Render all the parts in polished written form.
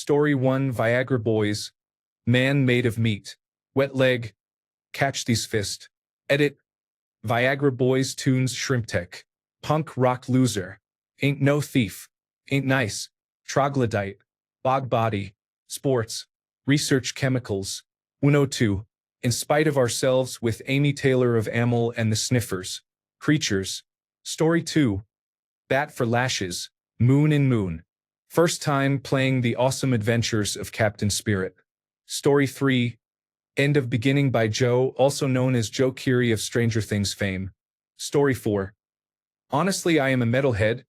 Story 1 Viagra Boys. Man made of meat. Wet leg. Catch these fist. Edit. Viagra Boys tunes Shrimp Tech. Punk rock loser. Ain't no thief. Ain't nice. Troglodyte. Bog body. Sports. Research chemicals. 102. In spite of ourselves with Amy Taylor of Amel and the Sniffers. Creatures. Story 2. Bat for lashes. Moon and Moon. First time playing the awesome adventures of Captain Spirit. Story 3. End of Beginning by Joe, also known as Joe Keery of Stranger Things fame. Story 4. Honestly, I am a metalhead,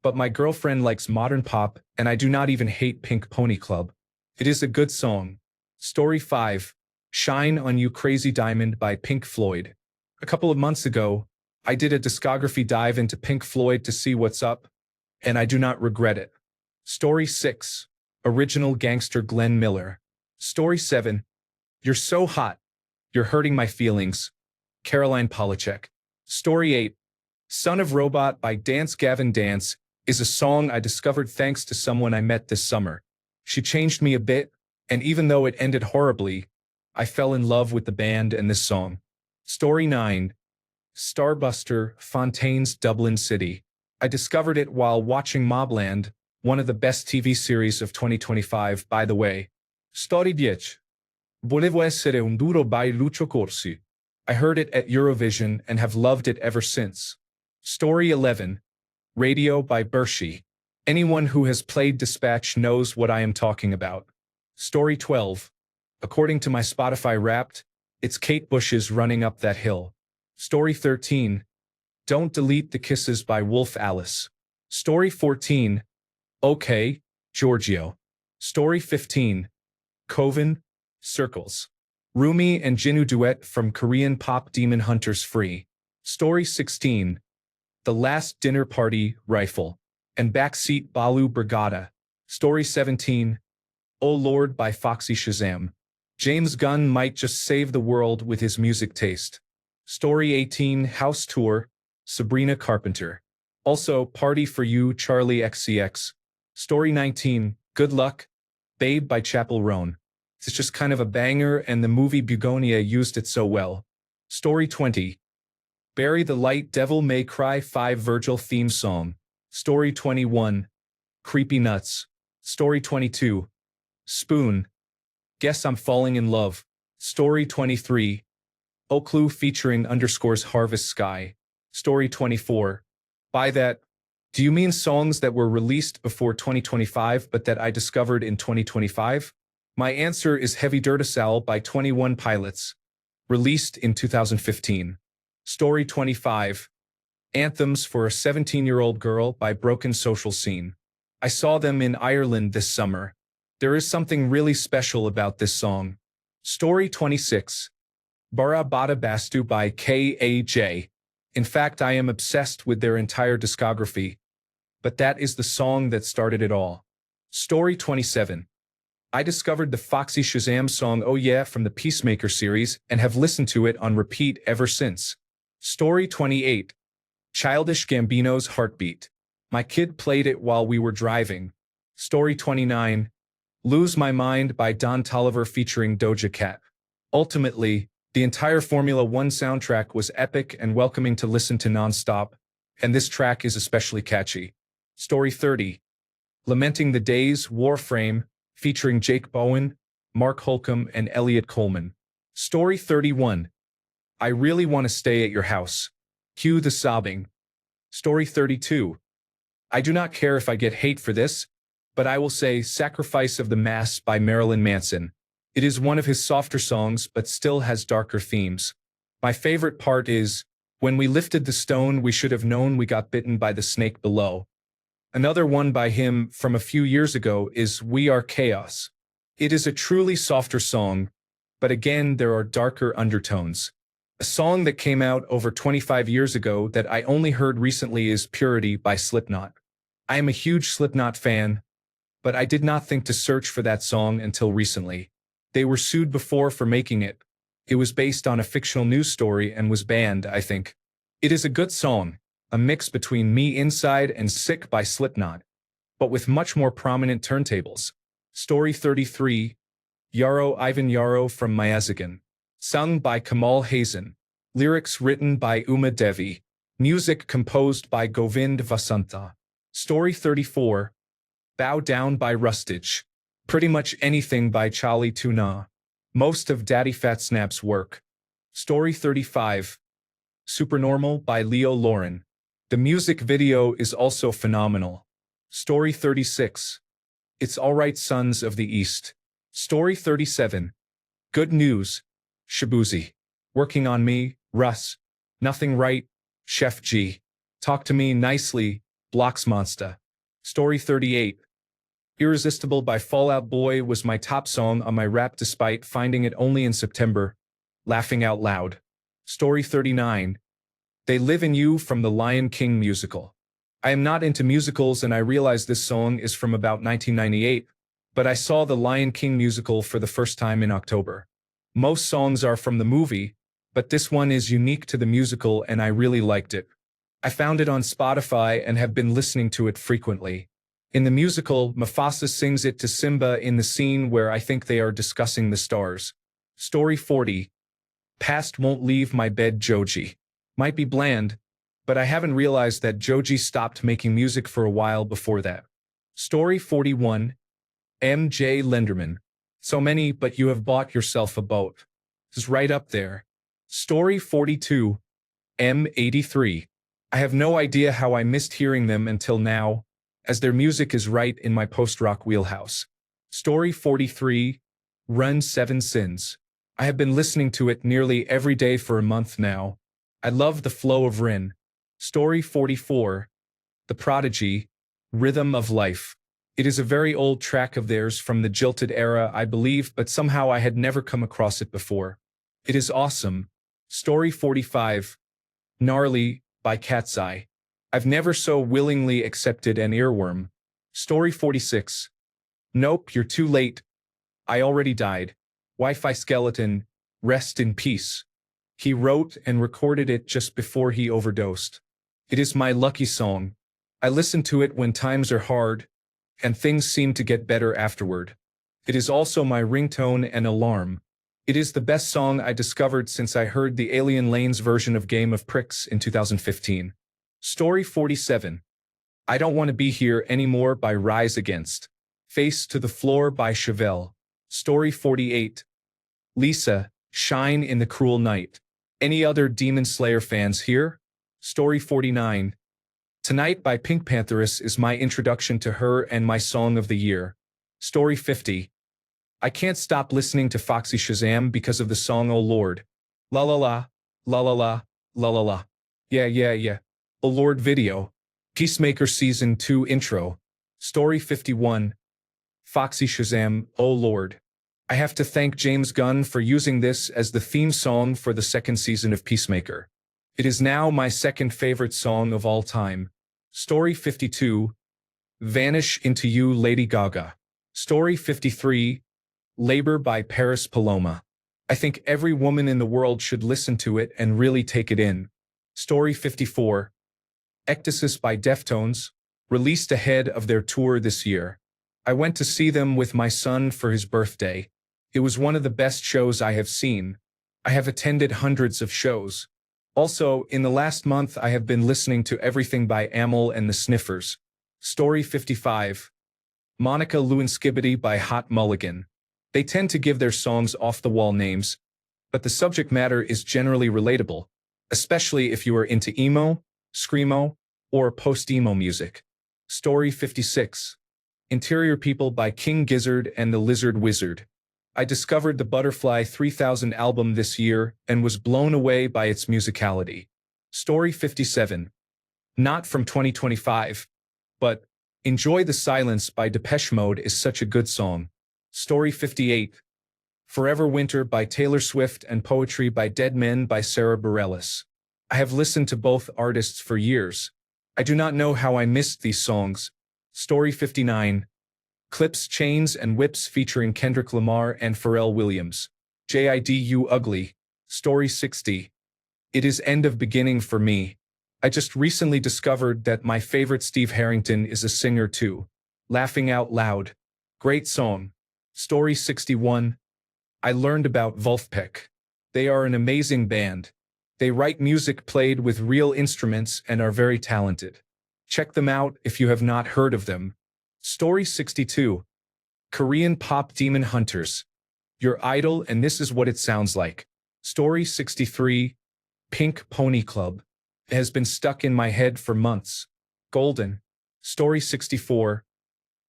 but my girlfriend likes modern pop, and I do not even hate Pink Pony Club. It is a good song. Story 5. Shine on You Crazy Diamond by Pink Floyd. A couple of months ago, I did a discography dive into Pink Floyd to see what's up, and I do not regret it. Story 6. Original Gangster Glenn Miller. Story 7. You're so hot. You're hurting my feelings. Caroline Polachek. Story 8. Son of Robot by Dance Gavin Dance is a song I discovered thanks to someone I met this summer. She changed me a bit, and even though it ended horribly, I fell in love with the band and this song. Story 9. Starbuster, Fontaine's Dublin City. I discovered it while watching Mobland, one of the best TV series of 2025, by the way. Story 10. Volevo essere un duro by Lucio Corsi. I heard it at Eurovision and have loved it ever since. Story 11. Radio by Bershi. Anyone who has played Dispatch knows what I am talking about. Story 12. According to my Spotify Wrapped, it's Kate Bush's Running Up That Hill. Story 13. Don't Delete the Kisses by Wolf Alice. Story 14. Okay, Giorgio. Story 15. Coven, Circles. Rumi and Jinu duet from Korean pop Demon Hunters Free. Story 16. The Last Dinner Party, Rifle. And Backseat Balu Brigada. Story 17. Oh Lord by Foxy Shazam. James Gunn might just save the world with his music taste. Story 18. House Tour, Sabrina Carpenter. Also, Party for You, Charlie XCX. Story 19. Good Luck, Babe by Chappell Roan. It's just kind of a banger, and the movie Bugonia used it so well. Story 20. Bury the Light, Devil May Cry 5 Virgil theme song. Story 21. Creepy Nuts. Story 22. Spoon, Guess I'm Falling in Love. Story 23. Oklu featuring _Harvest Sky. Story 24. By that, do you mean songs that were released before 2025 but that I discovered in 2025? My answer is Heavy Dirtisal by 21 Pilots, released in 2015. Story 25. Anthems for a 17-Year-Old Girl by Broken Social Scene. I saw them in Ireland this summer. There is something really special about this song. Story 26. Bara Bada Bastu by K.A.J. In fact, I am obsessed with their entire discography, but that is the song that started it all. Story 27. I discovered the Foxy Shazam song Oh Yeah from the Peacemaker series and have listened to it on repeat ever since. Story 28. Childish Gambino's Heartbeat. My kid played it while we were driving. Story 29. Lose My Mind by Don Toliver featuring Doja Cat. Ultimately, the entire Formula One soundtrack was epic and welcoming to listen to non-stop, and this track is especially catchy. Story 30. Lamenting the Days, Warframe, featuring Jake Bowen, Mark Holcomb, and Elliot Coleman. Story 31. I Really Want to Stay at Your House. Cue the sobbing. Story 32. I do not care if I get hate for this, but I will say Sacrifice of the Mass by Marilyn Manson. It is one of his softer songs but still has darker themes. My favorite part is, when we lifted the stone we should have known we got bitten by the snake below. Another one by him from a few years ago is We Are Chaos. It is a truly softer song, but again there are darker undertones. A song that came out over 25 years ago that I only heard recently is Purity by Slipknot. I am a huge Slipknot fan, but I did not think to search for that song until recently. They were sued before for making it. It was based on a fictional news story and was banned, I think. It is a good song, a mix between Me Inside and Sick by Slipknot, but with much more prominent turntables. Story 33, Yarrow Ivan Yarrow from Mayazagan. Sung by Kamal Hasan. Lyrics written by Uma Devi. Music composed by Govind Vasantha. Story 34, Bow Down by Rustage. Pretty much anything by Charlie Tuna. Most of Daddy Fat Snap's work. Story 35, Supernormal by Leo Lauren. The music video is also phenomenal. Story 36, It's Alright Sons of the East. Story 37, Good News, Shabuzi. Working on Me, Russ. Nothing Right, Chef G. Talk to Me Nicely, Blocks Monster. Story 38, Irresistible by Fall Out Boy was my top song on my rap despite finding it only in September. Laughing Out Loud. Story 39, They Live in You from the Lion King musical. I am not into musicals and I realize this song is from about 1998, but I saw the Lion King musical for the first time in October. Most songs are from the movie, but this one is unique to the musical and I really liked it. I found it on Spotify and have been listening to it frequently. In the musical, Mufasa sings it to Simba in the scene where I think they are discussing the stars. Story 40, Past Won't Leave My Bed Joji. Might be bland, but I haven't realized that Joji stopped making music for a while before that. Story 41, M.J. Lenderman. So many, but you have bought yourself a boat. This is right up there. Story 42, M83. I have no idea how I missed hearing them until now, as their music is right in my post-rock wheelhouse. Story 43, Run 7 Sins. I have been listening to it nearly every day for a month now. I love the flow of Rin. Story 44, The Prodigy, Rhythm of Life. It is a very old track of theirs from the Jilted era, I believe, but somehow I had never come across it before. It is awesome. Story 45, Gnarly, by Cat's Eye. I've never so willingly accepted an earworm. Story 46, Nope, You're Too Late. I Already Died. Wi-Fi Skeleton, Rest in Peace. He wrote and recorded it just before he overdosed. It is my lucky song. I listen to it when times are hard, and things seem to get better afterward. It is also my ringtone and alarm. It is the best song I discovered since I heard the Alien Lanes version of Game of Pricks in 2015. Story 47, I Don't Want to Be Here Anymore by Rise Against. Face to the Floor by Chevelle. Story 48, Lisa, Shine in the Cruel Night. Any other Demon Slayer fans here? Story 49, Tonight by Pink Pantheress is my introduction to her and my song of the year. Story 50, I can't stop listening to Foxy Shazam because of the song Oh Lord. La la la, la la la, la la la. Yeah. Oh Lord video. Peacemaker Season 2 intro. Story 51, Foxy Shazam, Oh Lord. I have to thank James Gunn for using this as the theme song for the second season of Peacemaker. It is now my second favorite song of all time. Story 52, Vanish Into You Lady Gaga. Story 53, Labor by Paris Paloma. I think every woman in the world should listen to it and really take it in. Story 54, Ectasis by Deftones, released ahead of their tour this year. I went to see them with my son for his birthday. It was one of the best shows I have seen. I have attended hundreds of shows. Also, in the last month I have been listening to everything by Amel and the Sniffers. Story 55, Monica Lewinsky by Hot Mulligan. They tend to give their songs off-the-wall names, but the subject matter is generally relatable, especially if you are into emo, screamo, or post-emo music. Story 56, Interior People by King Gizzard and the Lizard Wizard. I discovered the Butterfly 3000 album this year and was blown away by its musicality. Story 57, not from 2025, but Enjoy the Silence by Depeche Mode is such a good song. Story 58, Forever Winter by Taylor Swift and Poetry by Dead Men by Sarah Bareilles. I have listened to both artists for years. I do not know how I missed these songs. Story 59, Clips, Chains, and Whips featuring Kendrick Lamar and Pharrell Williams. JIDU Ugly. Story 60, It Is End of Beginning for Me. I just recently discovered that my favorite Steve Harrington is a singer too. Laughing Out Loud. Great song. Story 61. I learned about Wolfpack. They are an amazing band. They write music played with real instruments and are very talented. Check them out if you have not heard of them. Story 62. Korean pop demon hunters. Your idol and this is what it sounds like. Story 63. Pink Pony Club. It has been stuck in my head for months. Golden. Story 64.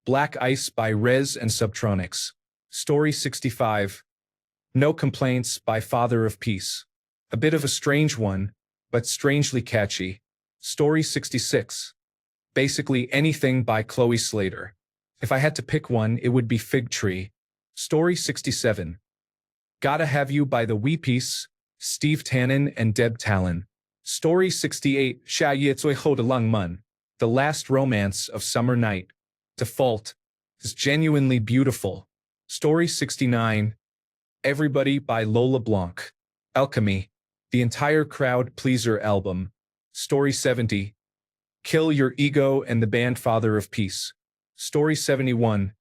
Black Ice by Rez and Subtronics. Story 65. No Complaints by Father of Peace. A bit of a strange one, but strangely catchy. Story 66. Basically anything by Chloe Slater. If I had to pick one, it would be Fig Tree. Story 67. Gotta Have You by The Wee Piece, Steve Tannen and Deb Talon. Story 68. Sha Ye Tsui Ho De Lung Mun. The Last Romance of Summer Night. Default. Is genuinely beautiful. Story 69. Everybody by Lola Blanc. Alchemy. The entire crowd pleaser album. Story 70. Kill Your Ego and the band Father of Peace. Story 71.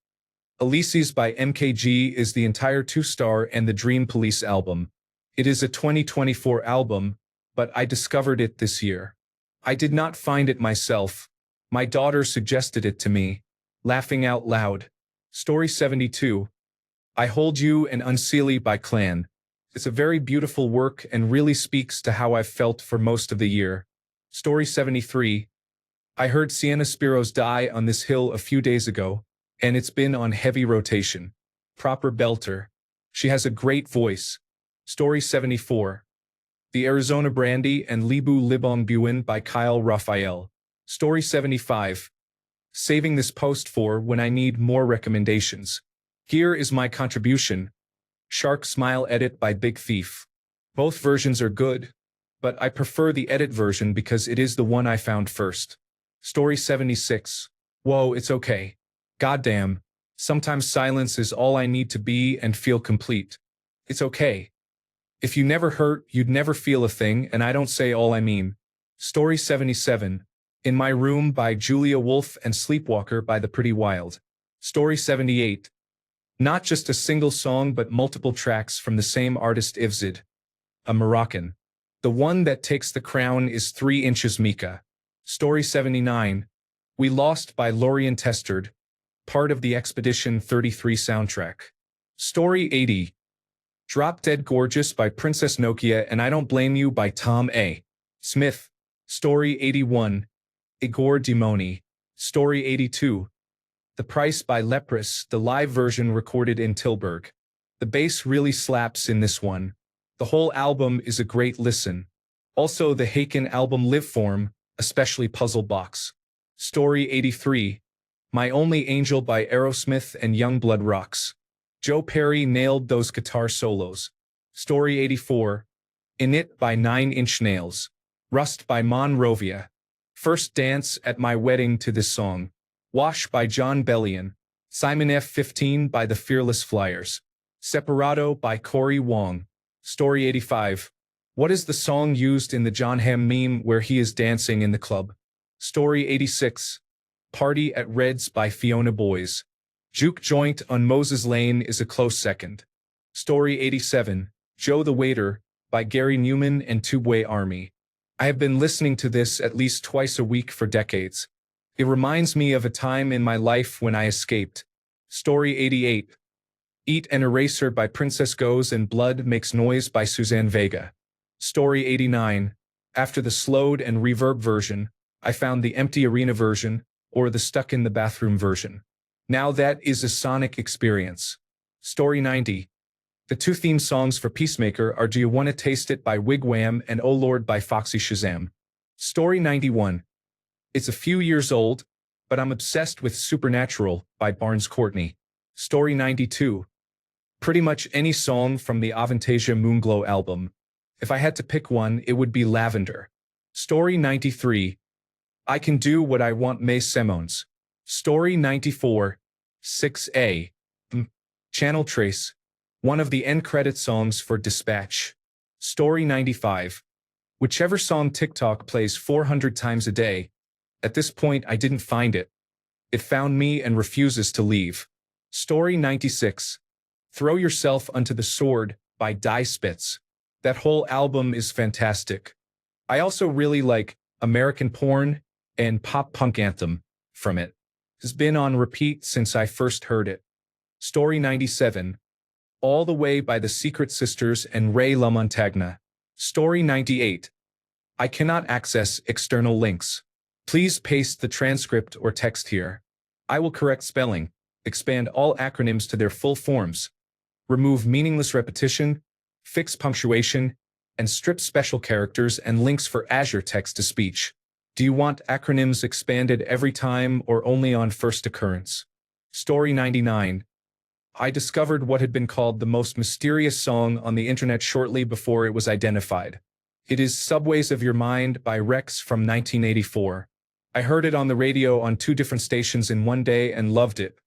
Elysees by MKG is the entire 2-star and the Dream Police album. It is a 2024 album, but I discovered it this year. I did not find it myself. My daughter suggested it to me. Laughing out loud. Story 72. I Hold You and Unseelie by Clan. It's a very beautiful work and really speaks to how I've felt for most of the year. Story 73. I heard Sienna Spiros die on this hill a few days ago, and it's been on heavy rotation. Proper belter. She has a great voice. Story 74. The Arizona Brandy and Libu Libong Buin by Kyle Raphael. Story 75. Saving this post for when I need more recommendations. Here is my contribution. Shark Smile Edit by Big Thief. Both versions are good, but I prefer the edit version because it is the one I found first. Story 76. Whoa, it's okay. Goddamn. Sometimes silence is all I need to be and feel complete. It's okay. If you never hurt, you'd never feel a thing, and I don't say all I mean. Story 77. In My Room by Julia Wolf and Sleepwalker by The Pretty Wild. Story 78. Not just a single song but multiple tracks from the same artist Ivzid. A Moroccan. The one that takes the crown is 3 Inches Mika. Story 79. We Lost by Lorien Testard. Part of the Expedition 33 soundtrack. Story 80. Drop Dead Gorgeous by Princess Nokia and I Don't Blame You by Tom A. Smith. Story 81. Igor Dimoni. Story 82. The Price by Leprous, the live version recorded in Tilburg. The bass really slaps in this one. The whole album is a great listen. Also the Haken album Live Form, especially Puzzle Box. Story 83. My Only Angel by Aerosmith and Youngblood Rocks. Joe Perry nailed those guitar solos. Story 84. In It by 9 Inch Nails. Rust by Monrovia. First Dance at My Wedding to this song. Wash by John Bellion. Simon F. 15 by The Fearless Flyers. Separado by Corey Wong. Story 85. What is the song used in the John Hamm meme where he is dancing in the club? Story 86. Party at Red's by Fiona Boys. Juke Joint on Moses Lane is a close second. Story 87. Joe the Waiter by Gary Newman and Tubeway Army. I have been listening to this at least twice a week for decades. It reminds me of a time in my life when I escaped. Story 88. Eat an Eraser by Princess Goes and Blood Makes Noise by Suzanne Vega. Story 89. After the slowed and reverb version, I found the empty arena version, or the stuck in the bathroom version. Now that is a sonic experience. Story 90. The 2 theme songs for Peacemaker are Do You Wanna Taste It by Wigwam and Oh Lord by Foxy Shazam. Story 91. It's a few years old, but I'm obsessed with Supernatural by Barnes Courtney. Story 92. Pretty much any song from the Avantasia Moonglow album. If I had to pick one, it would be Lavender. Story 93. I Can Do What I Want May Semons. Story 94. 6A. Channel Trace. One of the end credit songs for Dispatch. Story 95. Whichever song TikTok plays 400 times a day. At this point I didn't find it. It found me and refuses to leave. Story 96. Throw Yourself Unto the Sword by Die Spitz. That whole album is fantastic. I also really like American Porn and Pop Punk Anthem from it. Has been on repeat since I first heard it. Story 97. All the Way by the Secret Sisters and Ray LaMontagne. Story 98. I cannot access external links. Please paste the transcript or text here. I will correct spelling, expand all acronyms to their full forms, remove meaningless repetition, fix punctuation, and strip special characters and links for Azure text-to-speech. Do you want acronyms expanded every time or only on first occurrence? Story 99. I discovered what had been called the most mysterious song on the internet shortly before it was identified. It is Subways of Your Mind by Rex from 1984. I heard it on the radio on 2 different stations in one day and loved it.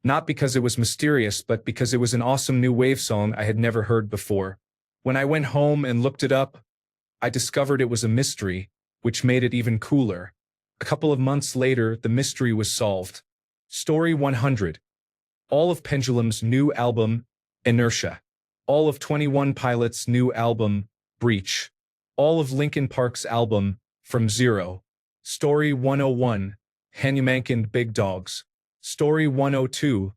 Not because it was mysterious, but because it was an awesome new wave song I had never heard before. When I went home and looked it up, I discovered it was a mystery, which made it even cooler. A couple of months later, the mystery was solved. Story 100. All of Pendulum's new album, Inertia. All of 21 Pilots' new album, Breach. All of Linkin Park's album, From Zero. Story 101. Hanumank and Big Dogs. Story 102.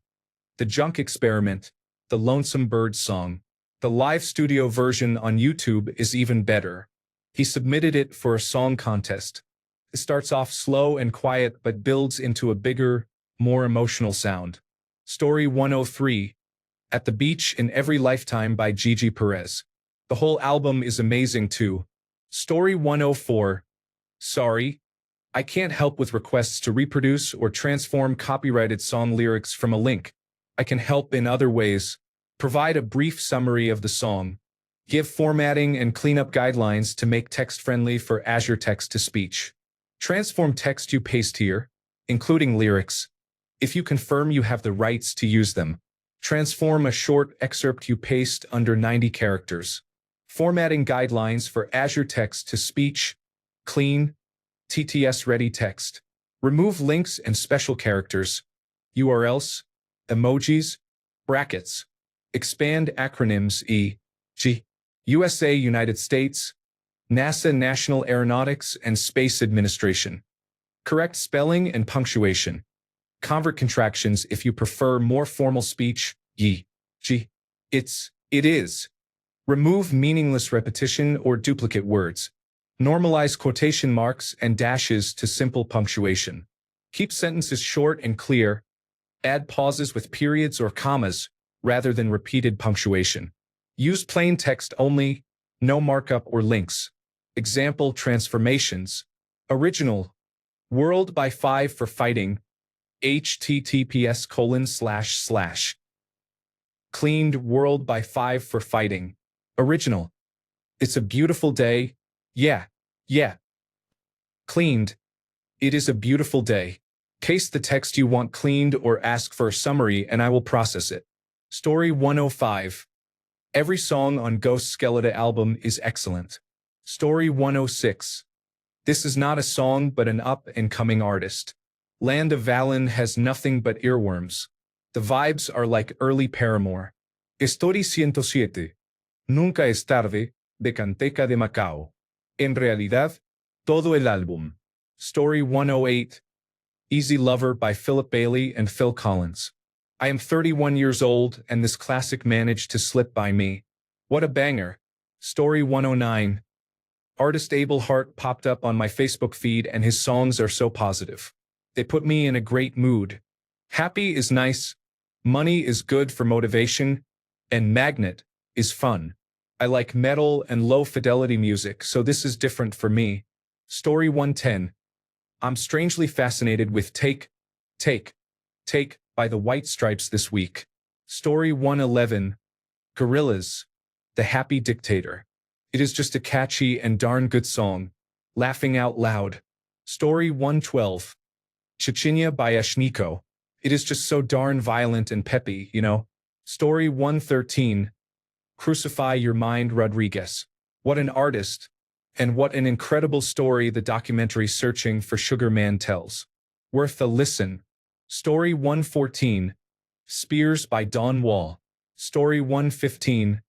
The Junk Experiment, the Lonesome Bird song. The live studio version on YouTube is even better. He submitted it for a song contest. It starts off slow and quiet but builds into a bigger, more emotional sound. Story 103. At the Beach in Every Lifetime by Gigi Perez. The whole album is amazing too. Story 104. Sorry, I can't help with requests to reproduce or transform copyrighted song lyrics from a link. I can help in other ways. Provide a brief summary of the song. Give formatting and cleanup guidelines to make text-friendly for Azure text-to-speech. Transform text you paste here, including lyrics, if you confirm you have the rights to use them. Transform a short excerpt you paste under 90 characters. Formatting guidelines for Azure text-to-speech. Clean, TTS-ready text. Remove links and special characters, URLs, emojis, brackets. Expand acronyms e.g. USA United States, NASA National Aeronautics and Space Administration. Correct spelling and punctuation. Convert contractions if you prefer more formal speech, e.g. It's, it is. Remove meaningless repetition or duplicate words. Normalize quotation marks and dashes to simple punctuation. Keep sentences short and clear. Add pauses with periods or commas, rather than repeated punctuation. Use plain text only, no markup or links. Example transformations. Original. World by 5 for fighting. https:// Cleaned world by 5 for fighting. Original. It's a beautiful day. Yeah. Cleaned. It is a beautiful day. Paste the text you want cleaned or ask for a summary and I will process it. Story 105. Every song on Ghost Skeleton album is excellent. Story 106. This is not a song but an up-and-coming artist. Land of Valen has nothing but earworms. The vibes are like early Paramore. Story 107. Nunca es tarde, de Canteca de Macao. En realidad, todo el álbum. Story 108. Easy Lover by Philip Bailey and Phil Collins. I am 31 years old and this classic managed to slip by me. What a banger. Story 109. Artist Abel Hart popped up on my Facebook feed and his songs are so positive. They put me in a great mood. Happy is nice, money is good for motivation, and magnet is fun. I like metal and low-fidelity music, so this is different for me. Story 110. I'm strangely fascinated with Take by the White Stripes this week. Story 111. Gorillaz, The Happy Dictator. It is just a catchy and darn good song. Laughing out loud. Story 112. Chechnya by Ashniko. It is just so darn violent and peppy, you know. Story 113. Crucify Your Mind Rodriguez. What an artist. And what an incredible story the documentary Searching for Sugar Man tells. Worth a listen. Story 114. Spears by Don Wall. Story 115.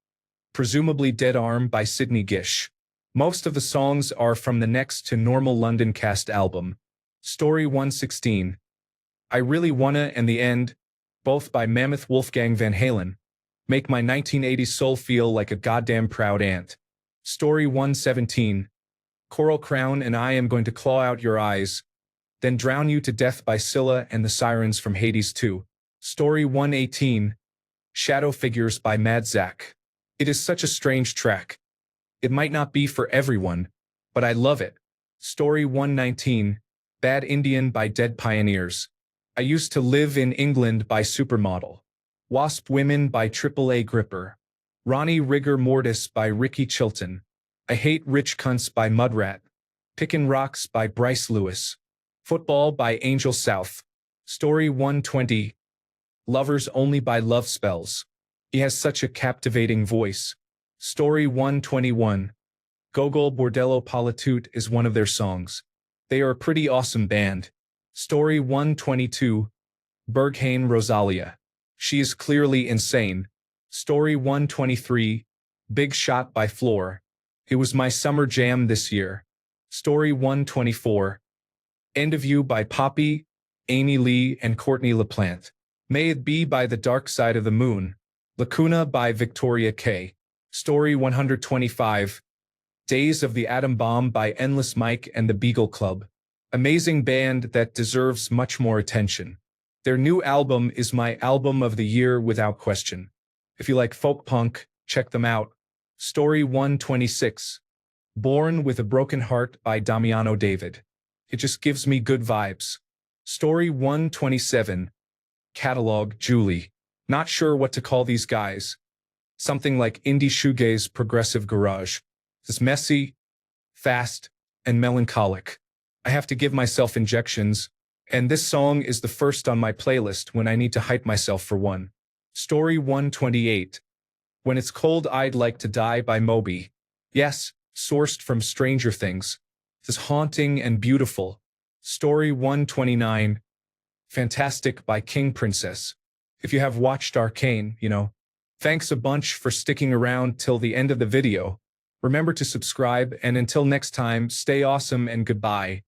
Presumably Dead Arm by Sidney Gish. Most of the songs are from the Next to Normal London cast album. Story 116. I Really Wanna and The End, both by Mammoth Wolfgang Van Halen, make my 1980s soul feel like a goddamn proud ant. Story 117. Coral Crown and I Am Going to Claw Out Your Eyes, then Drown You to Death by Scylla and the Sirens from Hades 2. Story 118. Shadow Figures by Mad Zach. It is such a strange track. It might not be for everyone, but I love it. Story 119. Bad Indian by Dead Pioneers. I Used to Live in England by Supermodel. Wasp Women by AAA Gripper. Ronnie Rigor Mortis by Ricky Chilton. I Hate Rich Cunts by Mudrat. Pickin' Rocks by Bryce Lewis. Football by Angel South. Story 120. Lovers Only by Love Spells. He has such a captivating voice. Story 121. Gogol Bordello Palatut is one of their songs. They are a pretty awesome band. Story 122. Berghain Rosalia. She is clearly insane. Story 123. Big Shot by Floor. It was my summer jam this year. Story 124. End of You by Poppy, Amy Lee, and Courtney LaPlante. May It Be by The Dark Side of the Moon. Lacuna by Victoria K. Story 125. Days of the Atom Bomb by Endless Mike and the Beagle Club. Amazing band that deserves much more attention. Their new album is my album of the year without question. If you like folk punk, check them out. Story 126. Born with a Broken Heart by Damiano David. It just gives me good vibes. Story 127. Catalog Julie. Not sure what to call these guys. Something like indie shoegaze progressive garage. It's messy, fast, and melancholic. I have to give myself injections, and this song is the first on my playlist when I need to hype myself for one. Story 128. When It's Cold I'd Like to Die by Moby. Yes, sourced from Stranger Things. It's haunting and beautiful. Story 129. Fantastic by King Princess. If you have watched Arcane, you know. Thanks a bunch for sticking around till the end of the video. Remember to subscribe, and until next time, stay awesome and goodbye.